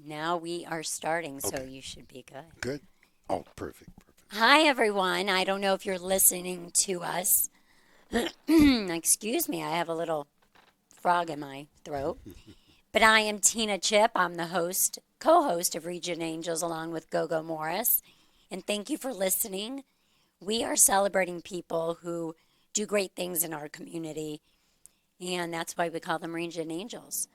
Now we are starting, so Okay, you should be good. good. Oh, perfect, perfect. Hi, everyone. I don't know if you're listening to us. Excuse me, I have a little frog in my throat. But I am Tina Chip. I'm the co host of Region Angels along with Gogo Morris. And thank you for listening. We are celebrating people who do great things in our community, and that's why we call them Region Angels.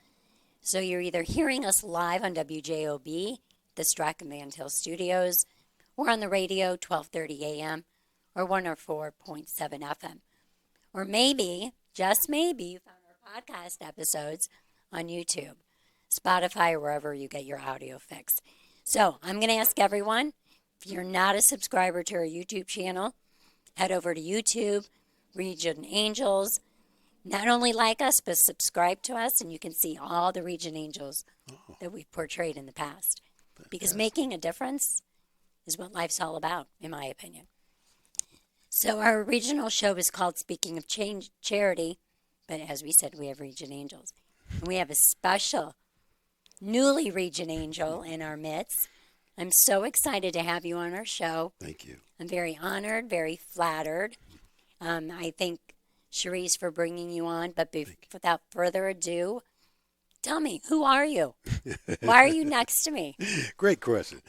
So you're either hearing us live on WJOB, the Strachan Van Til Studios, or on the radio, 12:30 a.m. or 104.7 FM. Or maybe, just maybe, you found our podcast episodes on YouTube, Spotify, or wherever you get your audio fix. So I'm going to ask everyone, if you're not a subscriber to our YouTube channel, head over to YouTube, Region Angels. Not only like us, but subscribe to us, and you can see all the Region Angels Oh, that we've portrayed in the past. Because fantastic. making a difference is what life's all about, in my opinion. So our original show is called Speaking of Change Charity, but as we said, we have Region Angels. And we have a special, newly Region Angel in our midst. I'm so excited to have you on our show. Thank you. I'm very honored, very flattered. I thank Cherise for bringing you on, but Thank without further ado, tell me, who are you? Why are you next to me? you. Great question.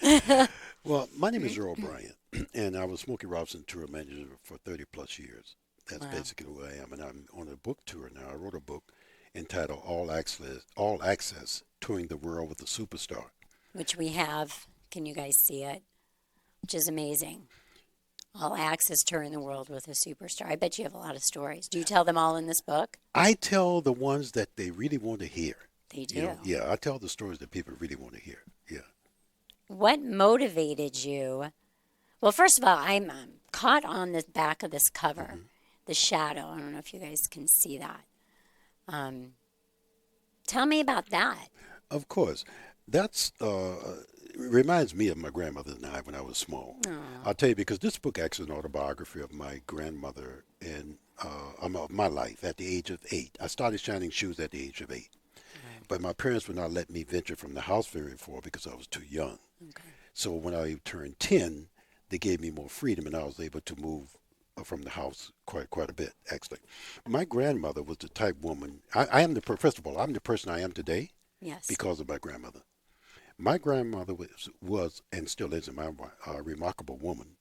Well, my name is Earl Bryant, and I was Smokey Robinson tour manager for 30 plus years. That's Wow. basically who I am, and I'm on a book tour now. I wrote a book entitled All Access: Touring the World with a Superstar. Which we have. Can you guys see it? Which is amazing. All access touring the world with a superstar. I bet you have a lot of stories. Do you tell them all in this book? I tell the ones that they really want to hear. They You do. know, yeah, I tell the stories that people really want to hear. Yeah. What motivated you? Well, first of all, I'm caught on the back of this cover, the shadow. I don't know if you guys can see that. Um, Tell me about that. Of course, that's reminds me of my grandmother and I when I was small. Aw. I'll tell you because this book actually is an autobiography of my grandmother and of my life at the age of 8. I started shining shoes at the age of 8, but my parents would not let me venture from the house very far because I was too young. Okay. So when I turned 10, they gave me more freedom and I was able to move from the house quite a bit actually. My grandmother was the type woman. I am first of all, I'm the person I am today Yes. because of my grandmother. My grandmother was and still is a remarkable woman.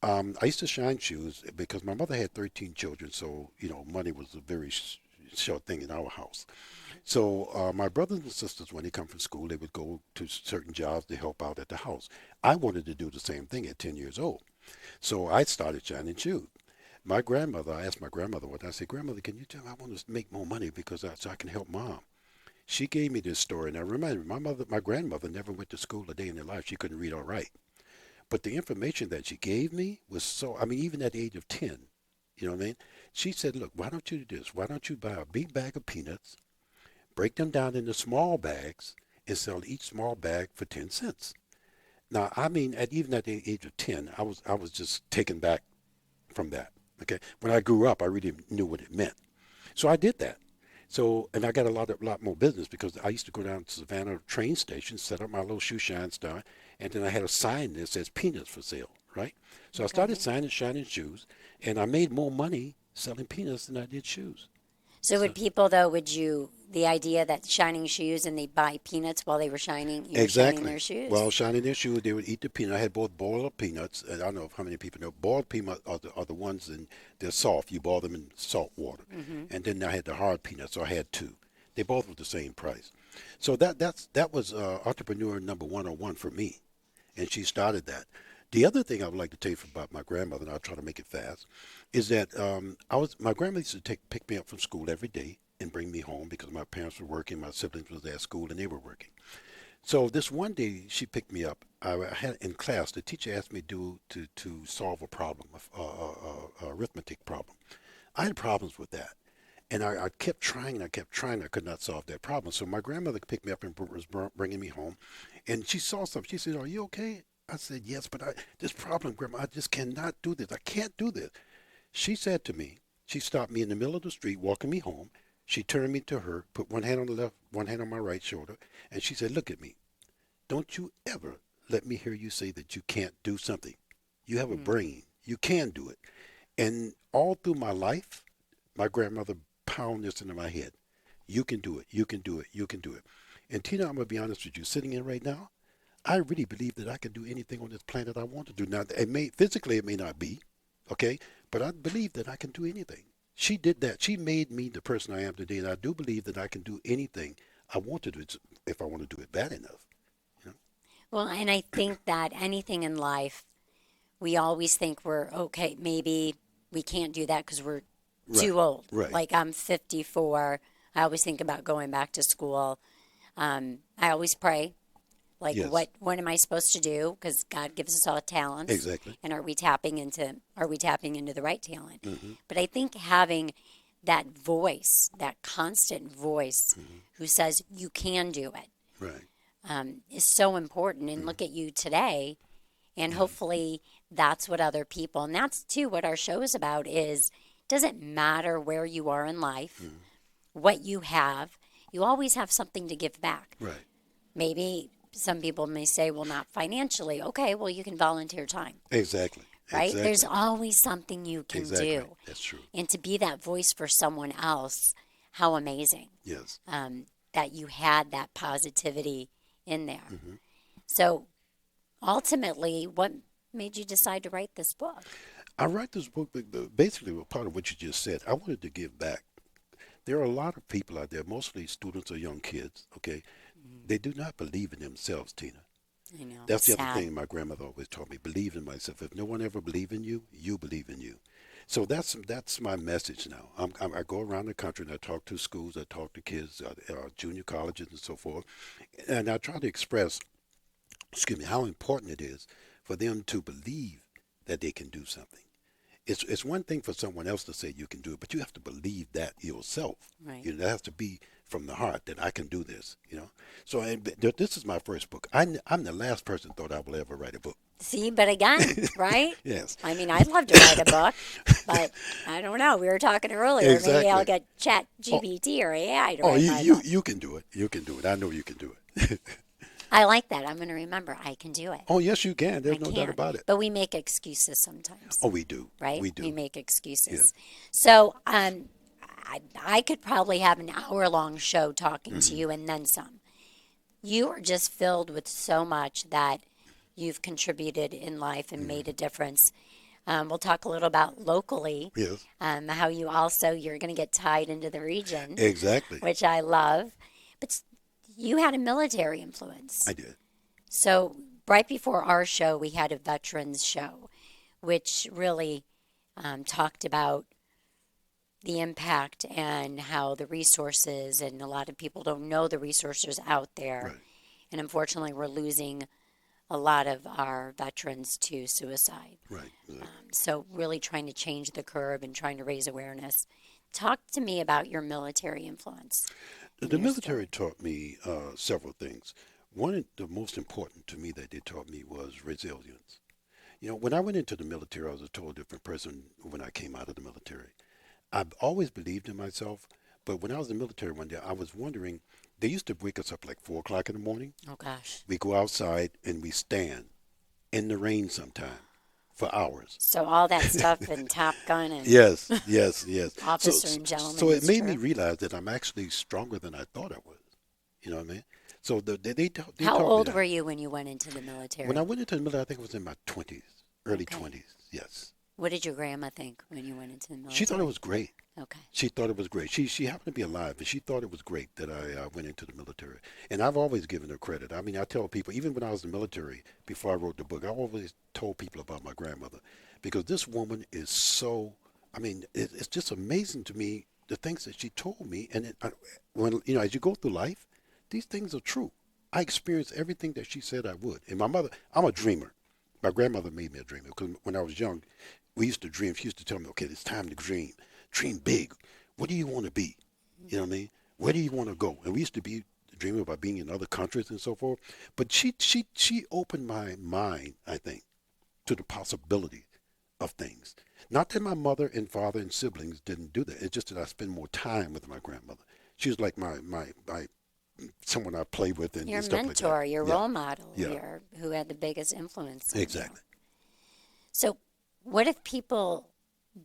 I used to shine shoes because my mother had 13 children, so money was a very short thing in our house. So my brothers and sisters, when they come from school, they would go to certain jobs to help out at the house. I wanted to do the same thing at 10 years old, so I started shining shoes. I asked my grandmother one day, I said, Grandmother, can you tell me I want to make more money so I can help Mom? She gave me this story, and I remember my grandmother never went to school a day in her life. She couldn't read or write. But the information that she gave me was I mean, even at the age of 10, you know what I mean? She said, look, why don't you do this? Why don't you buy a big bag of peanuts, break them down into small bags, and sell each small bag for 10 cents? Now, I mean, even at the age of 10, I was just taken back from that. Okay, when I grew up, I really knew what it meant, so I did that. So, and I got a lot more business because I used to go down to Savannah train station, set up my little shoe shine store, and then I had a sign that says peanuts for sale, right? So I started Okay. signing shining shoes, and I made more money selling peanuts than I did shoes. So So would people though? The idea that shining shoes and they buy peanuts while they were shining? You were shining exactly. their shoes. Well, shining their shoes, they would eat the peanut. I had both boiled peanuts, and I don't know how many people know. Boiled peanuts are the ones, and they're soft. You boil them in salt water. Mm-hmm. And then I had the hard peanuts, so I had two. They both were the same price. So that was entrepreneur number 101 for me, and she started that. The other thing I would like to tell you about my grandmother, and I'll try to make it fast, is that my grandmother used to pick me up from school every day and bring me home because my parents were working, my siblings was at school, and they were working. So this one day she picked me up. I had in class. The teacher asked me to solve a problem, a arithmetic problem. I had problems with that, and I kept trying and I kept trying. I could not solve that problem. So my grandmother picked me up and was bringing me home, and she saw something. She said, "Are you okay?" I said, "Yes, but this problem, Grandma, I just cannot do this. I can't do this." She said to me, she stopped me in the middle of the street, walking me home. She turned me to her, put one hand on the left, one hand on my right shoulder, and she said, "Look at me. Don't you ever let me hear you say that you can't do something. You have a brain. You can do it." And all through my life, my grandmother pounded this into my head. You can do it. You can do it. You can do it. And Tina, I'm going to be honest with you, sitting in right now, I really believe that I can do anything on this planet I want to do. Now, physically, it may not be, okay, but I believe that I can do anything. She did that. She made me the person I am today, and I do believe that I can do anything I want to do if I want to do it bad enough. You know? Well, and I think that anything in life, we always think we're okay. Maybe we can't do that because we're too old. Right. Like I'm 54. I always think about going back to school. I always pray, like Yes. what am I supposed to do? Because God gives us all talents. Exactly. And are we tapping into the right talent? Mm-hmm. But I think having that voice, that constant voice, who says you can do it, Right. is so important. And look at you today, and hopefully that's what other people, and that's too what our show is about. Is doesn't matter where you are in life, what you have, you always have something to give back. Right. Maybe some people may say, well, not financially. Okay, well, you can volunteer time, Exactly. right? Exactly. There's always something you can Exactly. do. That's true. And to be that voice for someone else, how amazing Yes. that you had that positivity in there. Mm-hmm. So ultimately, what made you decide to write this book? I write this book basically with part of what you just said. I wanted to give back. There are a lot of people out there, mostly students or young kids, okay? They do not believe in themselves, Tina. I know. That's the sad. other thing my grandmother always taught me. Believe in myself. If no one ever believed in you, you believe in you. So that's my message now. I go around the country and I talk to schools, I talk to kids, junior colleges and so forth, and I try to express, how important it is for them to believe that they can do something. It's one thing for someone else to say you can do it, but you have to believe that yourself. Right. That has to be from the heart that I can do this. So this is my first book. I'm the last person thought I will ever write a book. See, but again, right? Yes. I mean, I'd love to write a book, but I don't know. We were talking earlier. Maybe I'll Exactly. get Chat GPT or AI to Oh, write my you book. you can do it. You can do it. I know you can do it. I like that. I'm going to remember I can do it. Oh, yes, you can. I There's no can. doubt about it. But we make excuses sometimes. Oh, we do. Right? We do. We make excuses. So I could probably have an hour-long show talking to you and then some. You are just filled with so much that you've contributed in life and made a difference. We'll talk a little about locally, Yes. how you're going to get tied into the region, Exactly. which I love. But you had a military influence. I did. So right before our show, we had a veterans show, which really talked about the impact and how the resources, and a lot of people don't know the resources out there. Right. And unfortunately, we're losing a lot of our veterans to suicide. Right. So really trying to change the curve and trying to raise awareness. Talk to me about your military influence. The military taught me several things. One of the most important to me that they taught me was resilience. When I went into the military, I was a total different person when I came out of the military. I've always believed in myself, but when I was in the military one day, I was wondering, they used to wake us up like 4 o'clock in the morning. Oh, gosh. We go outside and we stand in the rain sometime for hours. So all that stuff in Top Gun and Yes, yes, yes. Officer and Gentleman So it is made me true. realize that I'm actually stronger than I thought I was. You know what I mean? So they taught How me old that. were you when you went into the military? When I went into the military, I think it was in my 20s, early Okay. 20s, yes. What did your grandma think when you went into the military? She thought it was great. Okay. She thought it was great. She happened to be alive, and she thought it was great that I went into the military. And I've always given her credit. I mean, I tell people, even when I was in the military, before I wrote the book, I always told people about my grandmother. Because this woman is so, it's just amazing to me, the things that she told me. And as you go through life, these things are true. I experienced everything that she said I would. And my mother, I'm a dreamer. My grandmother made me a dreamer. Because when I was young, we used to dream. She used to tell me, okay, it's time to dream. Dream big. What do you want to be? You know what I mean? Where do you want to go? And we used to be dreaming about being in other countries and so forth. But she opened my mind, I think, to the possibility of things. Not that my mother and father and siblings didn't do that. It's just that I spend more time with my grandmother. She was like my someone I play with and, Your stuff like that. mentor, your Yeah, role model, yeah, your who had the biggest influence on you. exactly. So, what if people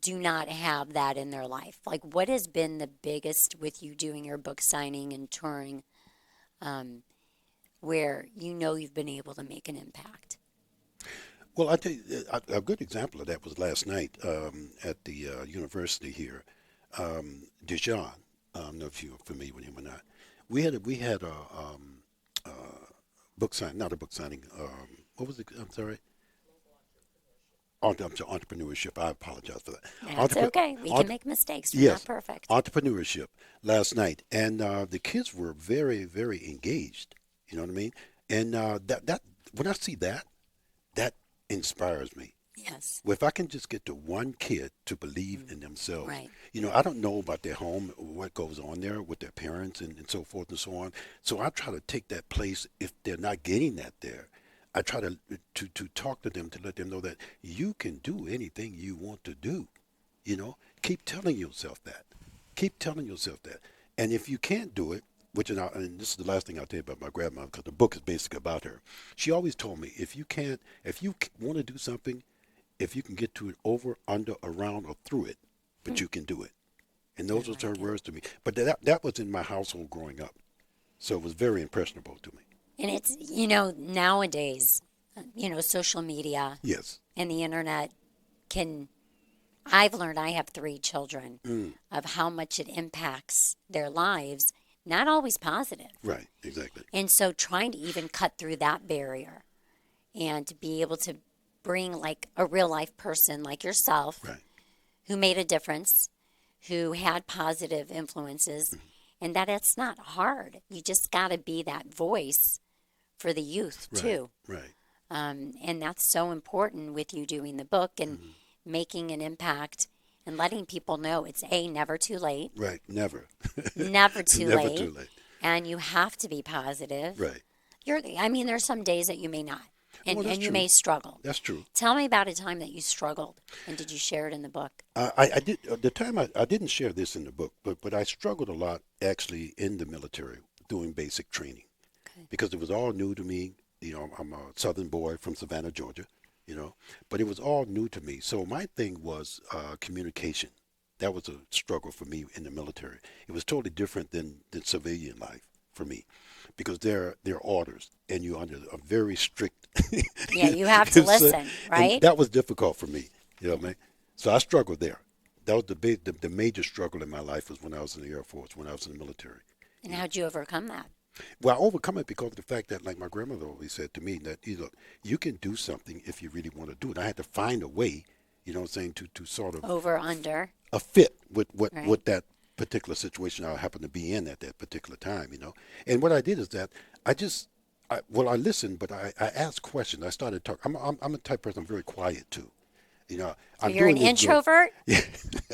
do not have that in their life? Like, what has been the biggest with you doing your book signing and touring, where you know you've been able to make an impact? Well, I tell you, a good example of that was last night at the university here. Dijon, I don't know if you're familiar with him or not. We had a book sign, not a book signing. What was it? I'm sorry. I'm sorry, entrepreneurship. I apologize for that. That's okay. We can make mistakes. We're not Yes, perfect. entrepreneurship last night, and the kids were very, very engaged. You know what I mean? And that when I see that, that inspires me. Yes. Well, if I can just get to one kid to believe in themselves, Right. I don't know about their home, what goes on there with their parents and so forth and so on. So I try to take that place if they're not getting that there. I try to talk to them to let them know that you can do anything you want to do. Keep telling yourself that. Keep telling yourself that. And if you can't do it, and this is the last thing I'll tell you about my grandmother, because the book is basically about her. She always told me, if you want to do something, if you can get to it over, under, around, or through it, but you can do it. And those were her words to me. But that was in my household growing up. So it was very impressionable to me. And it's, nowadays, social media Yes. and the internet I've learned, I have 3 children, of how much it impacts their lives, not always positive. Right. Exactly. And so trying to even cut through that barrier and to be able to bring like a real life person like yourself Right. who made a difference, who had positive influences, and that it's not hard. You just got to be that voice for the youth too. Right. And that's so important with you doing the book and making an impact and letting people know it's never too late. Right. Never. Never too Never late. too late. And you have to be positive. Right. There's some days that you may not. And, Well, that's and you true. may struggle. That's true. Tell me about a time that you struggled, and did you share it in the book? I did. The time I didn't share this in the book, but I struggled a lot actually in the military doing basic training, because it was all new to me. I'm a Southern boy from Savannah, Georgia. But it was all new to me. So my thing was communication. That was a struggle for me in the military. It was totally different than civilian life for me, because they're orders, and you're under a very strict. Yeah, you have to So- listen, and right? that was difficult for me. You know what I mean? So I struggled there. That was the major struggle in my life, was when I was in the Air Force, when I was in the military. And how'd you overcome that? Well, I overcome it because of the fact that, like my grandmother always said to me, that you can do something if you really want to do it. I had to find a way, to sort of Over, under. a fit with Right. with that particular situation I happened to be in at that particular time. And what I did is that I listened, but I asked questions. I started talking. I'm a type of person. I'm very quiet too. So I'm you're an doing this book- introvert? Yeah,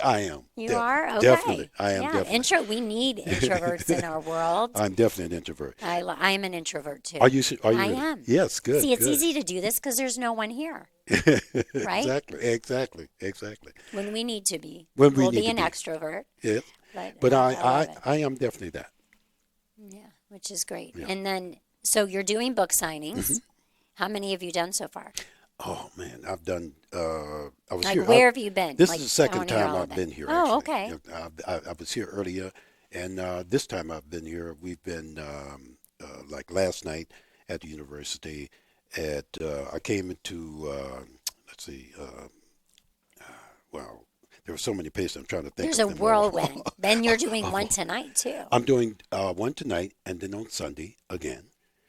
I am. You are? Okay. Definitely, I am Yeah, definitely. we need introverts in our world. I'm definitely an introvert. I am an introvert too. Are you? Are you? I really? am. Yes, good. See, it's good. easy to do this because there's no one here, right? Exactly. When we need to be. When we we'll need be to an be. extrovert. Yes. But I love it. I am definitely that. Yeah, which is great. Yeah. And then, so you're doing book signings. Mm-hmm. How many have you done so far? Oh man, I've done. I was Like, here. where have you been? This Like, is the second I wanna hear time all I've of been it. here. Oh, actually. okay. I was here earlier, and this time I've been here. We've been like last night at the university. I came into let's see. Wow, there were so many places. I'm trying to think. There's of a them all. whirlwind. Then you're doing one tonight too, I'm doing one tonight, and then on Sunday again.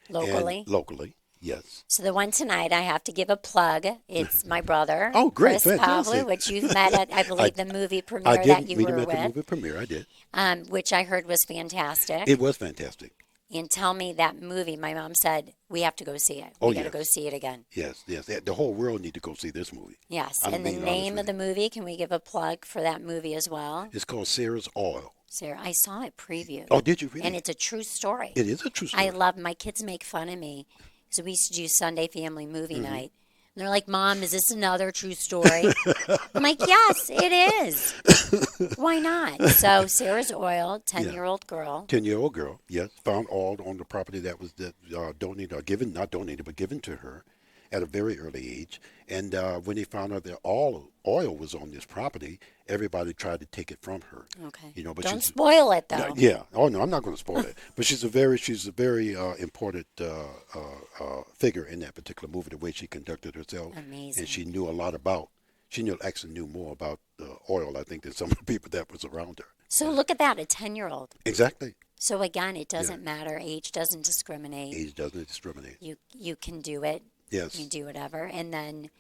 locally. And locally, yes. So the one tonight, I have to give a plug. It's my brother, Oh, great, Chris fantastic. Pavlu, which you've met at, I believe, the movie premiere I that did you meet him were at the with, movie premiere. I did. which I heard was fantastic. It was fantastic. And tell me that movie, my mom said, we have to go see it. Oh, We got to yes. go see it again. Yes. The whole world need to go see this movie. Yes. I'm And the being honest name with of the movie, can we give a plug for that movie as well? It's called Sarah's Oil. Sarah, I saw it previewed. Oh, did you really? And it's a true story. It is a true story. I love, my kids make fun of me. So we used to do Sunday family movie Mm-hmm. night. And they're like, Mom, is this another true story? I'm like, yes, it is. Why not? So Sarah's Oil, 10-year-old girl. 10-year-old girl, yes, found oil on the property that was donated or given, not donated, but given to her at a very early age. And when they found out that all oil was on this property, everybody tried to take it from her. Okay. You know, but Don't she's, spoil it, though. yeah. Oh no, I'm not going to spoil it. But she's a very important figure in that particular movie. The way she conducted herself, Amazing. and she knew a lot about. Actually knew more about oil, I think, than some of the people that was around her. So look at that, a 10-year-old. Exactly. So again, it doesn't matter. Age doesn't discriminate. Age doesn't discriminate. You can do it. Yes. You can do whatever. And then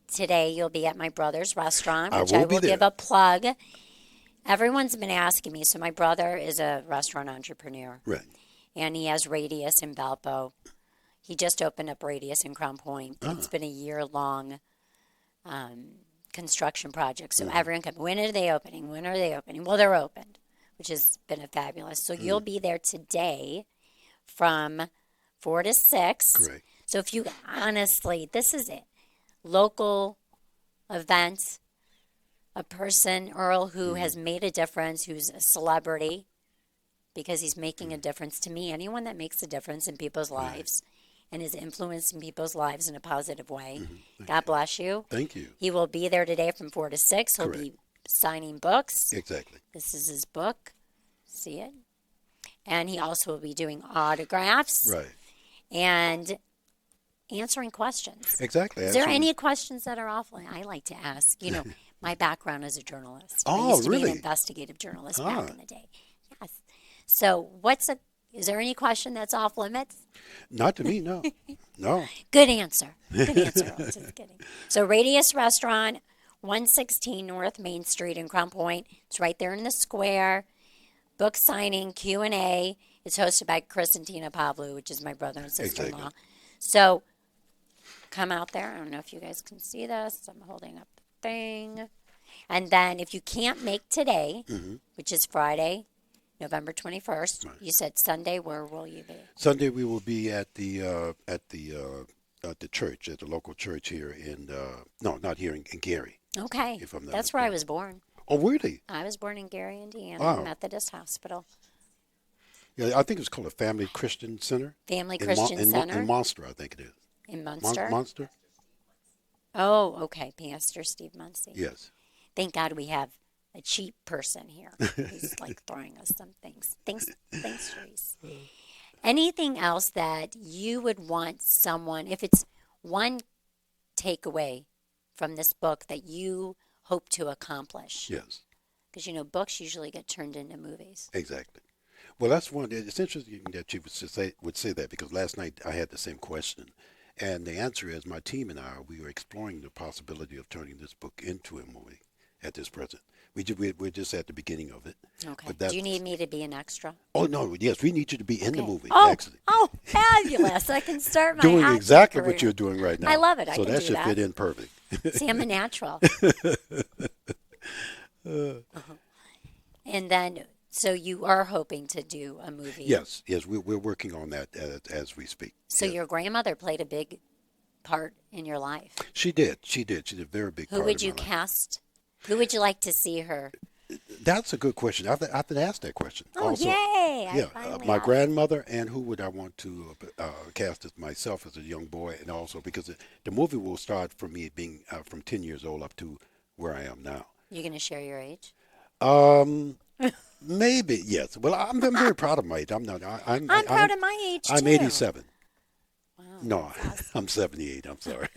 today you'll be at my brother's restaurant, I which will I be will there. give a plug. Everyone's been asking me. So my brother is a restaurant entrepreneur, Right. and he has Radius in Valpo. He just opened up Radius in Crown Point. It's been a year-long construction project. So everyone comes, when are they opening? When are they opening? Well, they're opened, which has been a fabulous. So you'll be there today from 4 to 6. Correct. So if you, honestly, this is it. Local event, a person, Earl, who has made a difference, who's a celebrity, because he's making a difference to me. Anyone that makes a difference in people's lives and is influencing people's lives in a positive way. God bless you. Thank you. He will be there today from 4 to 6. He'll Correct. be signing books. Exactly. This is his book. See it? And he also will be doing autographs Right. and answering questions. Exactly. Is there Absolutely. any questions that are awful? I like to ask. You know, my background is a journalist. I Oh, used to be really? an investigative journalist Ah. back in the day. Yes. So is there any question that's off limits? Not to me, no. No. Good answer. Good answer. Earl. Just kidding. So Radius Restaurant, 116 North Main Street in Crown Point. It's right there in the square. Book signing, Q&A. It's hosted by Chris and Tina Pavlu, which is my brother and sister-in-law. Exactly. So come out there. I don't know if you guys can see this. I'm holding up the thing. And then if you can't make today, which is Friday, November 21st, you said Sunday, where will you be? Sunday we will be at the church, at the local church here in no, not here in Gary. Okay. If I'm not That's where I mistaken. was born. Oh, really? I was born in Gary, Indiana, Wow. Methodist Hospital. Yeah, I think it's called a Family Christian Center. Family in Christian in Center in Monster, I think it is. in Munster. Monster? Oh, okay. Pastor Steve Muncie. Yes. Thank God we have a cheap person here who's like throwing us some things. Thanks, Reese. Anything else that you would want someone, if it's one takeaway from this book that you hope to accomplish? Yes. Because, you know, books usually get turned into movies. Exactly. Well, that's one. It's interesting that you would say that, because last night I had the same question, and the answer is my team and I, we were exploring the possibility of turning this book into a movie at this present. We're just at the beginning of it. Okay. But that's, Do you need me to be an extra? Oh no! Yes, we need you to be in the Okay. movie. Oh, Actually, oh, fabulous! I can start my doing acting exactly career. what you're doing right now. I love it. I So can that do should that. fit in perfect. See, I'm a natural. And then, so you are hoping to do a movie. Yes, we're working on that as we speak. So Yes. your grandmother played a big part in your life. She did. She did a very big Who part would of you my life. cast? Who would you like to see her? That's a good question. I've been asked that question. Oh, also. yay! I Yeah, finally my asked. grandmother, and who would I want to cast as myself as a young boy, and also because the movie will start from me being from 10 years old up to where I am now. You're going to share your age? Maybe yes. Well, I'm very proud of my age. I'm not. I'm proud of my age, I'm too. 87. Wow. No, I'm 78. I'm sorry.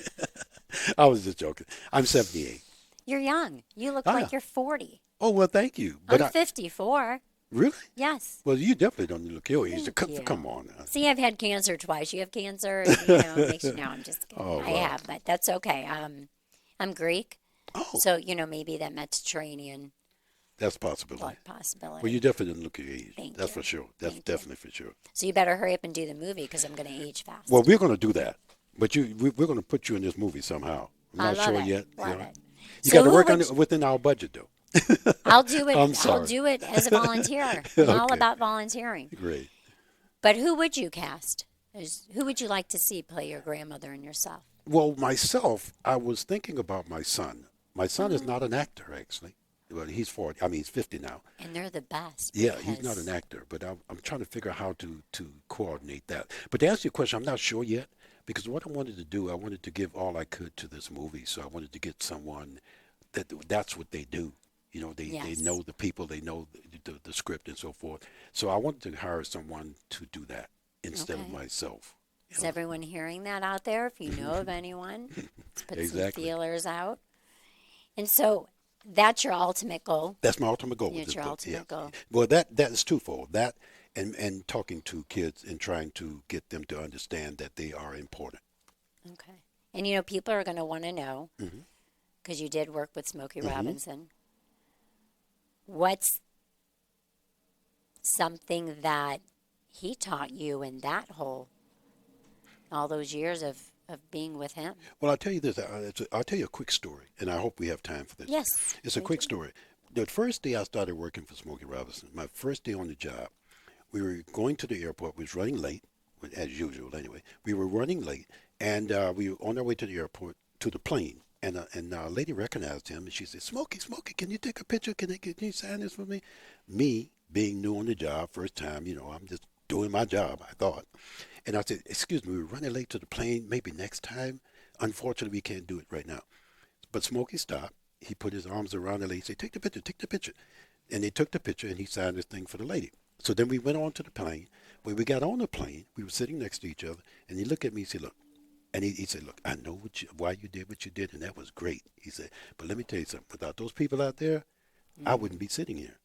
I was just joking. I'm 78. You're young. You look Ah. like you're 40. Oh well, thank you. But I'm 54. really? Yes. Well, you definitely don't look your age. Thank you. Come on. Now. See, I've had cancer twice. You have cancer, and, you know, it makes you, no, I'm just kidding. Oh, I wow. have, but that's okay. I'm Greek, Oh, so, you know, maybe that Mediterranean that's a possibility. blood possibility. Well, you definitely don't look your age. Thank That's you. for sure. That's Thank you. definitely for sure. So you better hurry up and do the movie because I'm going to age fast. Well, we're going to do that, but we're going to put you in this movie somehow. I'm I not love sure it. yet. Love you know. it. You So got to who work would on it within our budget, though. I'll do it. I'm I'll sorry. do it as a volunteer. I'm all Okay. about volunteering. Great. But who would you cast? Who would you like to see play your grandmother and yourself? Well, myself, I was thinking about my son. My son is not an actor, actually. Well, he's 40. I mean, he's 50 now. And they're the best Yeah, he's not an because actor, but I'm trying to figure out how to coordinate that. But to answer your question, I'm not sure yet because what I wanted to do, I wanted to give all I could to this movie. So I wanted to get someone that's what they do. You know, they yes. know the people, they know the script and so forth. So I wanted to hire someone to do that instead of Okay. myself. You Is know, everyone hearing that out there? If you know of anyone, let's put some exactly. feelers out. And so that's your ultimate goal. That's my ultimate goal with That's this your book. Yeah. ultimate goal. Well, that is twofold. That and talking to kids and trying to get them to understand that they are important. Okay. And you know, people are going to want to know Hmm. because you did work with Smokey Hmm. Robinson. What's something that he taught you in that whole all those years of being with him? Well, I'll tell you this. I'll tell you a quick story, and I hope we have time for this. Yes, It's a we quick do. story. The first day I started working for Smokey Robinson, my first day on the job, we were going to the airport. We was running late, as usual anyway. We were running late, and we were on our way to the airport, to the plane. And a lady recognized him, and she said, Smokey, Smokey, can you take a picture? Can you sign this for me? Me, being new on the job, first time, I'm just doing my job, I thought. And I said, excuse me, we're running late to the plane. Maybe next time. Unfortunately, we can't do it right now. But Smokey stopped. He put his arms around the lady. He said, take the picture, take the picture. And they took the picture, and he signed this thing for the lady. So then we went on to the plane. When we got on the plane, we were sitting next to each other, and he looked at me and said, look, and he said, look, I know why you did what you did, and that was great. He said, but let me tell you something. Without those people out there, I wouldn't be sitting here.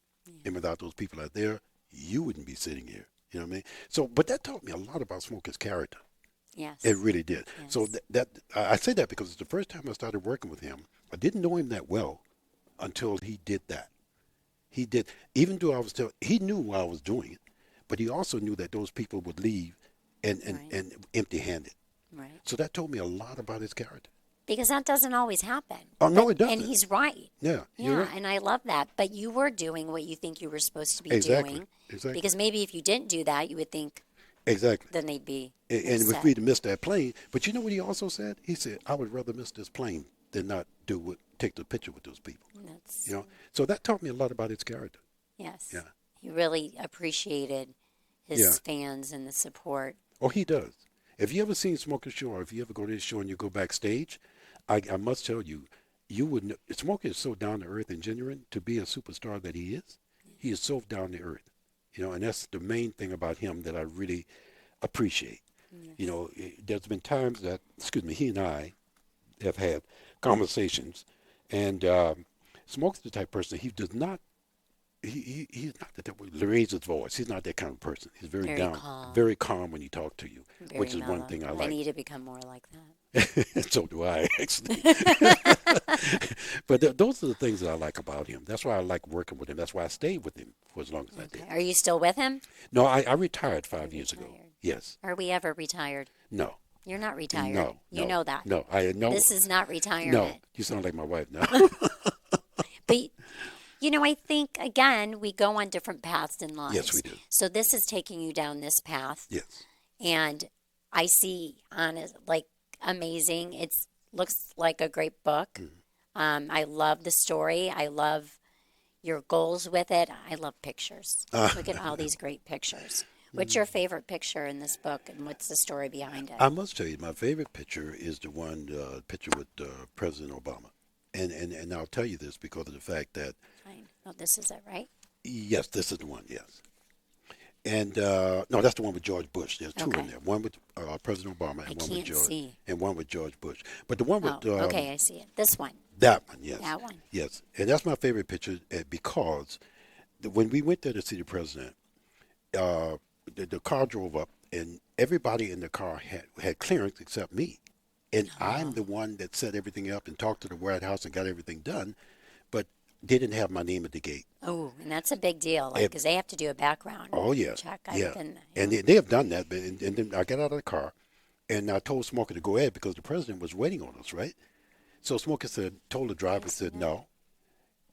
And without those people out there, you wouldn't be sitting here. You know what I mean? So, but that taught me a lot about Smokey's character. It Yes, really did. So yes. I say that because it's the first time I started working with him. I didn't know him that well until he did that. He did, even though I was still, he knew why I was doing it, but he also knew that those people would leave Right, and empty-handed. right. So that told me a lot about his character. Because that doesn't always happen. Oh no, But it and doesn't. he's right. Yeah, you're Yeah, right. and I love that. But you were doing what you think you were supposed to be Exactly, doing. exactly, Because maybe if you didn't do that, you would think exactly. then they'd be And if upset. we'd have missed that plane, but you know what he also said? He said, "I would rather miss this plane than not take the picture with those people." That's You know, so that taught me a lot about his character. yes. Yeah, He really appreciated yeah. his fans and the support. Oh, he does. If you ever seen Smoker's show, or if you ever go to his show and you go backstage, I must tell you, you would know, Smoker is so down to earth and genuine to be a superstar that he is. He is so down to earth, and that's the main thing about him that I really appreciate. Yes. There's been times that, excuse me, he and I have had conversations, and Smoke's the type of person he does not. He's not the type of raise his voice. He's not that kind of person. He's very Very down, calm, very calm when he talks to you, very which is one mellow. thing I I like. need to become more like that. So do I, actually. But those are the things that I like about him. That's why I like working with him. That's why I stayed with him for as long as I did. Okay. Are you still with him? No, I retired 5 years ago. Retired. Yes. Are we ever retired? No. You're not retired. No. You No. know that. No. I know. This is not No. retirement. You sound like my wife now. But I think again we go on different paths in lives. Yes, we do. So this is taking you down this path, Yes. and I see honest like amazing. It's looks like a great book. I love the story. I love your goals with it. I love pictures. Look at all these great pictures. What's your favorite picture in this book, and what's the story behind it? I must tell you, my favorite picture is the one picture with President Obama. And I'll tell you this because of the fact that, Fine. Oh, this is it, right? yes, this is the one, yes. And no, that's the one with George Bush. There's two Okay. in there. One with President Obama I and one with can't George see. and one with George Bush. But the one with Oh, okay, I see it. This one. that one, yes, That one. yes, and that's my favorite picture because when we went there to see the president, the car drove up and everybody in the car had clearance except me, and I'm the one that set everything up and talked to the White House and got everything done, but they didn't have my name at the gate. Oh, and that's a big deal, like, because they have to do a background Oh yeah, check. yeah, I've been, and they have done that. But and then I got out of the car, and I told Smoker to go ahead because the president was waiting on us, right? So Smoker told the driver, said, no,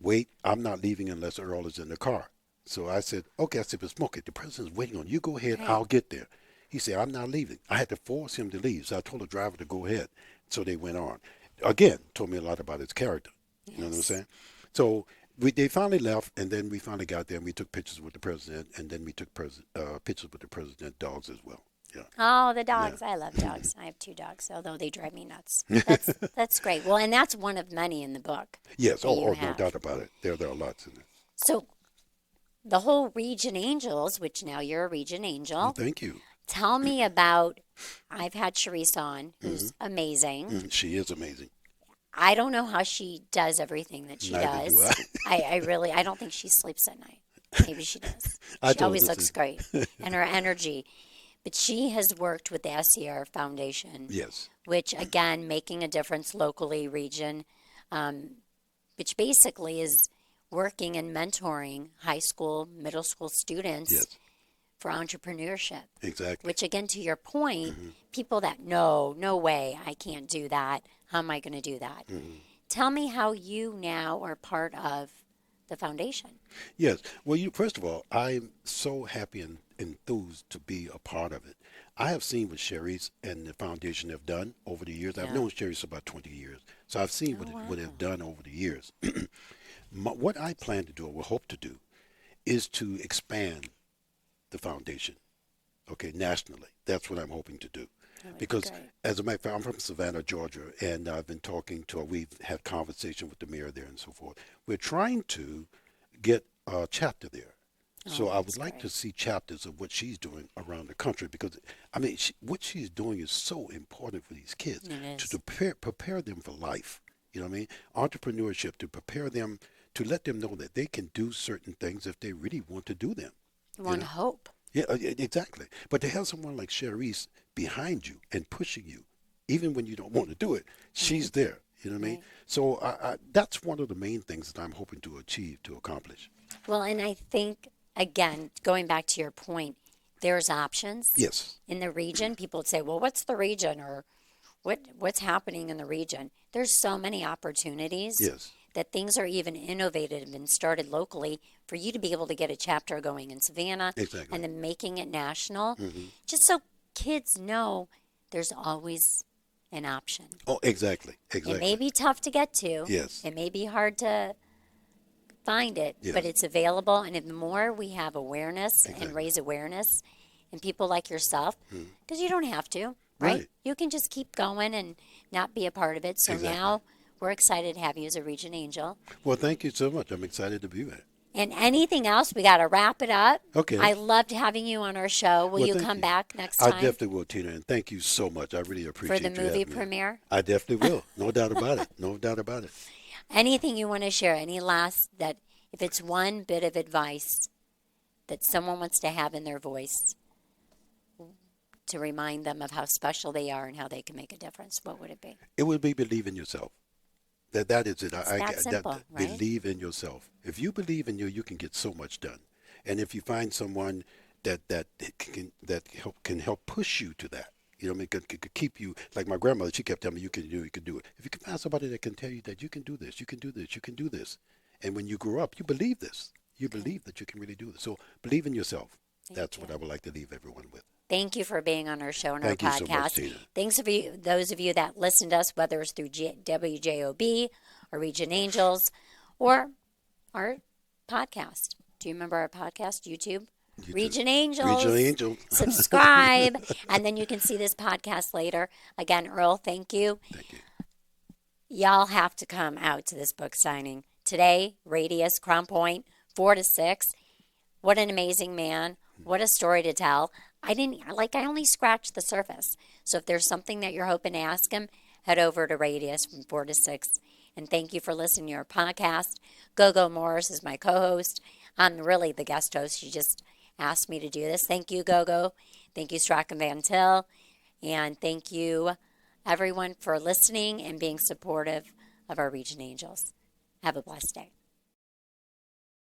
wait, I'm not leaving unless Earl is in the car. So I said, okay. I said, but Smoker, the president's waiting on you. Go ahead, Right. I'll get there. He said, I'm not leaving. I had to force him to leave, so I told the driver to go ahead. So they went on. Again, told me a lot about his character. You know what I'm Yes. saying? So they finally left, and then we finally got there, and we took pictures with the president, and then we took pictures with the president dogs as well. Yeah. Oh, the Yeah. dogs. I love dogs. I have two dogs, although they drive me nuts. That's great. Well, and that's one of many in the book Yes. that Oh, you no have. doubt about it. There are lots in there. So the whole Region Angels, which now you're a Region Angel, Thank you. tell me about. I've had Charisse on, who's amazing. She is amazing. I don't know how she does everything that she Neither do does. I really, I don't think she sleeps at night. Maybe she does. I She told always her looks to. great, and her energy. But she has worked with the SER Foundation, Yes. which again, making a difference locally, region, which basically is working and mentoring high school, middle school students Yes. for entrepreneurship. Exactly. Which again, to your point, people that no way, I can't do that. How am I going to do that? Tell me how you now are part of the foundation. Yes. Well, first of all, I'm so happy and enthused to be a part of it. I have seen what Sherry's and the foundation have done over the years. I've Yeah. known Sherry's about 20 years, so I've seen Oh, what wow. they've done over the years. What I plan to do, or will hope to do, is to expand the foundation, okay, nationally. That's what I'm hoping to do. That would be Because, great. as a matter of fact, I'm from Savannah, Georgia, and I've been talking to, we've had conversation with the mayor there and so forth. We're trying to get a chapter there. So Oh, I that's would like great. to see chapters of what she's doing around the country because, I mean, what she's doing is so important for these kids It is. to prepare them for life. You know what I mean? Entrepreneurship, to prepare them, to let them know that they can do certain things if they really want to do them. One know? hope. Yeah, exactly. But to have someone like Cherise behind you and pushing you, even when you don't want to do it, she's there. You know what I mean? Right. So that's one of the main things that I'm hoping to achieve, to accomplish. Well, and I think, again, going back to your point, there's options Yes. in the region. People would say, well, what's the region or what's happening in the region? There's so many opportunities Yes. that things are even innovated and started locally for you to be able to get a chapter going in Savannah Exactly. and then making it national, Mm-hmm. just so kids know there's always an option. Oh, exactly. It Exactly. may be tough to get to. Yes. It may be hard to find it, Yes. but it's available. And the more we have awareness Exactly. and raise awareness in people like yourself, because you don't have to, right? Right. You can just keep going and not be a part of it. So Exactly. now we're excited to have you as a Region Angel. Well, thank you so much. I'm excited to be there. And anything else, we got to wrap it up. Okay. I loved having you on our show. Will Well, you thank come you. back next I time definitely will, Tina, and thank you so much. I really for appreciate the you movie having me. premiere? I definitely will. No doubt about it. No doubt about it. Anything you want to share? Any last, that if it's one bit of advice that someone wants to have in their voice to remind them of how special they are and how they can make a difference, what would it be? It would be believe in yourself. That is it. It's that simple, right? Believe in yourself. If you believe in you can get so much done. And if you find someone that can help push you to that, you know, what I mean, could keep you, like my grandmother, she kept telling me, you can do it. If you can find somebody that can tell you that you can do this, you can do this, you can do this, and when you grow up, you believe this. You believe that you can really do this. So believe in yourself. That's what I would like to leave everyone with. Thank you for being on our show and Thank our you so podcast. much, Tina. Thanks for those of you that listen to us, whether it's through WJOB or Region Angels or our podcast. Do you remember our podcast, YouTube? Region Angels. Regional Angel. Subscribe, and then you can see this podcast later. Again, Earl, thank you. Thank you. Y'all have to come out to this book signing today. Radius, Crown Point, 4 to 6. What an amazing man! What a story to tell. I only scratched the surface. So if there's something that you're hoping to ask him, head over to Radius from 4 to 6. And thank you for listening to our podcast. Gogo Morris is my co-host. I'm really the guest host. She just asked me to do this. Thank you, Gogo. Thank you, Strachan Van Til. And thank you, everyone, for listening and being supportive of our Region Angels. Have a blessed day.